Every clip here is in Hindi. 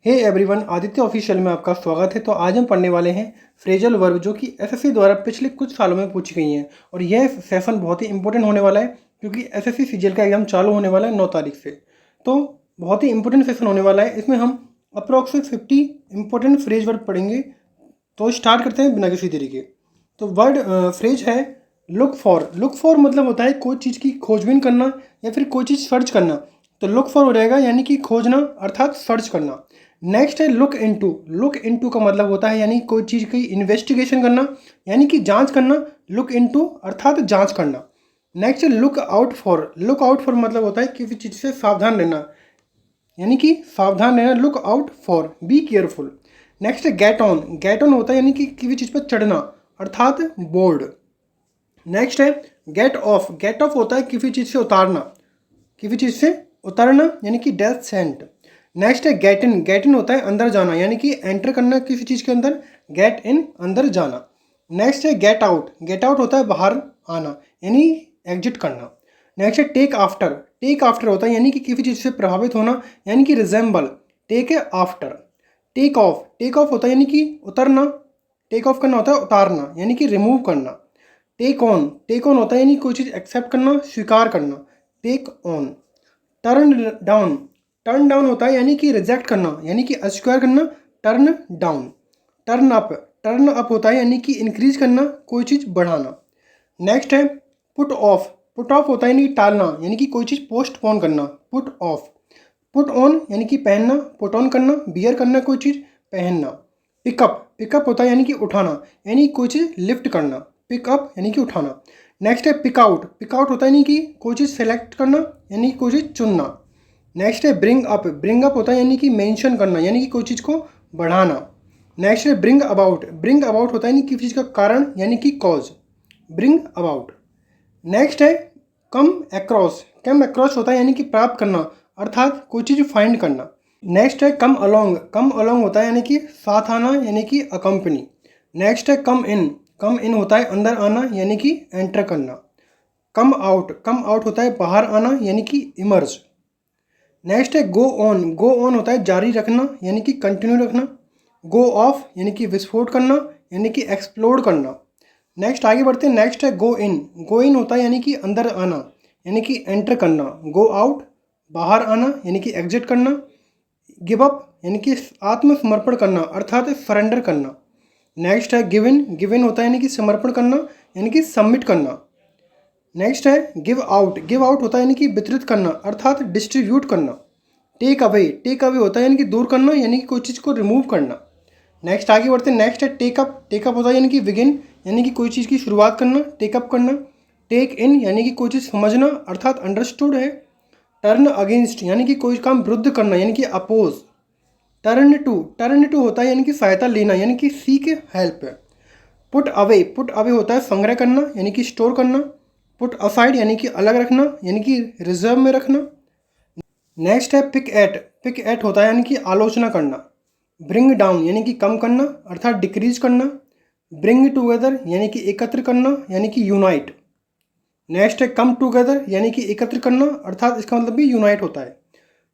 हे एवरीवन, आदित्य ऑफिशियल में आपका स्वागत है। तो आज हम पढ़ने वाले हैं फ्रेजल वर्ब, जो कि एसएससी द्वारा पिछले कुछ सालों में पूछी गई हैं। और यह सेशन बहुत ही इंपॉर्टेंट होने वाला है क्योंकि एसएससी सीजीएल का एग्जाम चालू होने वाला है 9 तारीख से। तो बहुत ही इंपॉर्टेंट सेशन होने वाला है। इसमें हम अप्रॉक्सिमेट 50 इंपॉर्टेंट फ्रेज वर्ब पढ़ेंगे। तो स्टार्ट करते हैं बिना किसी देरी के। तो वर्ड फ्रेज है लुक फॉर। लुक फॉर मतलब होता है कोई चीज़ की खोजबीन करना या फिर कोई चीज़ सर्च करना। तो लुक फॉर हो जाएगा यानी कि खोजना अर्थात सर्च करना। नेक्स्ट है लुक इनटू। लुक इनटू का मतलब होता है यानी कोई चीज़ की इन्वेस्टिगेशन करना यानी कि जांच करना। लुक इनटू अर्थात जांच करना। नेक्स्ट है look out for. Look out for मतलब होता है किसी चीज़ से सावधान रहना यानी कि सावधान रहना। Look out for, be careful. Next है गेट ऑन। गेट ऑन होता है यानी कि किसी चीज़ पर चढ़ना अर्थात बोर्ड। नेक्स्ट है गेट ऑफ। गेट ऑफ होता है किसी चीज़ से उतारना, किसी चीज़ से उतारना यानी कि डेसेंट। नेक्स्ट है गेट इन। गेट इन होता है अंदर जाना यानी कि एंटर करना किसी चीज़ के अंदर, गेट इन अंदर जाना। नेक्स्ट है गेट आउट। गेट आउट होता है बाहर आना यानी एग्जिट करना। नेक्स्ट है टेक आफ्टर। टेक आफ्टर होता है यानी कि किसी चीज़ से प्रभावित होना यानी कि resemble. Take after. Take off. Take off होता है यानी कि उतरना। टेक ऑफ करना होता है उतारना यानी कि रिमूव करना। Take on. टेक ऑन होता है यानी कोई चीज़ एक्सेप्ट करना, स्वीकार करना। Take on. Turn down. Turn down होता है यानी कि रिजेक्ट करना यानी कि अस्वीकार करना। Turn down. Turn up. Turn up होता है यानी कि इंक्रीज करना, कोई चीज़ बढ़ाना। नेक्स्ट है पुट ऑफ। पुट ऑफ होता है यानी कि टालना यानी कि कोई चीज़ पोस्टपोन करना। Put off. पुट ऑन यानी कि पहनना, पुट ऑन करना, बियर करना, कोई चीज़ पहनना। पिकअप। पिकअप होता है यानी कि उठाना यानी कोई चीज़ लिफ्ट करना। पिकअप यानी कि उठाना। नेक्स्ट है पिक आउट। पिक आउट होता है यानी कि कोई चीज़ सेलेक्ट करना यानी कोई चीज़ चुनना। नेक्स्ट है ब्रिंग अप। ब्रिंग अप होता है यानी कि मेंशन करना यानी कि कोई चीज़ को बढ़ाना। नेक्स्ट है ब्रिंग अबाउट। ब्रिंग अबाउट होता है यानी किसी चीज़ का कारण यानी कि कॉज। Bring about. नेक्स्ट है कम अक्रॉस। कम अक्रॉस होता है यानी कि प्राप्त करना अर्थात कोई चीज़ फाइंड करना। नेक्स्ट है कम अलोंग। कम अलोंग होता है यानी कि साथ आना यानी कि अकम्पनी। नेक्स्ट है कम इन। कम इन होता है अंदर आना यानी कि एंटर करना। Come out. कम आउट होता है बाहर आना यानी कि इमर्ज। नेक्स्ट है गो ऑन। गो ऑन होता है जारी रखना यानी कि कंटिन्यू रखना। गो ऑफ यानी कि विस्फोट करना यानी कि एक्सप्लोड करना। नेक्स्ट आगे बढ़ते हैं। नेक्स्ट है गो इन। गो इन होता है यानी कि अंदर आना यानी कि एंटर करना। गो आउट बाहर आना यानी कि एग्जिट करना। गिव अप यानी कि आत्मसमर्पण करना अर्थात सरेंडर करना। नेक्स्ट है गिव इन। गिव इन होता है यानी कि समर्पण करना यानी कि सबमिट करना। नेक्स्ट है गिव आउट। गिव आउट होता है यानी कि वितरित करना अर्थात डिस्ट्रीब्यूट करना। Take away. टेक अवे होता है यानी कि दूर करना यानी कि कोई चीज़ को रिमूव करना। नेक्स्ट आगे बढ़ते हैं। नेक्स्ट है टेक अप। टेक अप होता है यानी कि बिगिन यानी कि कोई चीज़ की शुरुआत करना, टेकअप करना। टेक इन यानी कि कोई चीज़ समझना अर्थात अंडरस्टूड है। टर्न अगेंस्ट यानी कि कोई काम विरुद्ध करना यानी कि oppose. Turn to. Turn to होता है यानी कि सहायता लेना यानी कि seek help. Put away. Put away होता है संग्रह करना यानी कि स्टोर करना। पुट असाइड यानी कि अलग रखना यानी कि रिजर्व में रखना। नेक्स्ट है पिक एट। पिक एट होता है यानी कि आलोचना करना। ब्रिंग डाउन यानी कि कम करना अर्थात डिक्रीज करना। ब्रिंग टुगेदर यानी कि एकत्र करना यानी कि यूनाइट। नेक्स्ट है कम टुगेदर यानी कि एकत्र करना अर्थात इसका मतलब भी यूनाइट होता है।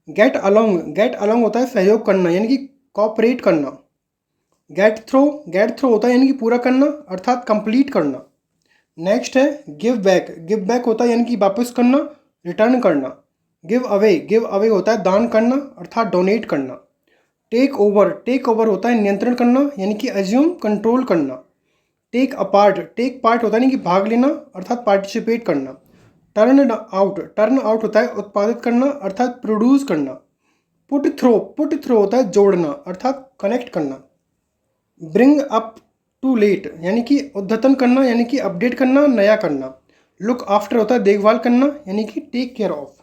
Get along. गेट अलोंग होता है सहयोग करना यानी कि कॉपरेट करना। Gate throw. गेट थ्रो होता है यानी कि पूरा करना अर्थात कंप्लीट करना। नेक्स्ट है गिव बैक। गिव बैक होता है यानी कि वापस करना, रिटर्न करना। Give away. गिव अवे होता है दान करना अर्थात डोनेट करना। Take over. टेक ओवर होता है नियंत्रण करना यानी कि अज्यूम कंट्रोल करना। Take apart. टेक पार्ट होता है यानी कि भाग लेना अर्थात पार्टिसिपेट करना। Turn out. टर्न आउट होता है उत्पादित करना अर्थात प्रोड्यूस करना। Put throw. पुट थ्रो होता है जोड़ना अर्थात कनेक्ट करना। ब्रिंग अप टू लेट यानी कि उद्यतन करना यानी कि अपडेट करना, नया करना। लुक आफ्टर होता है देखभाल करना यानी कि टेक केयर ऑफ।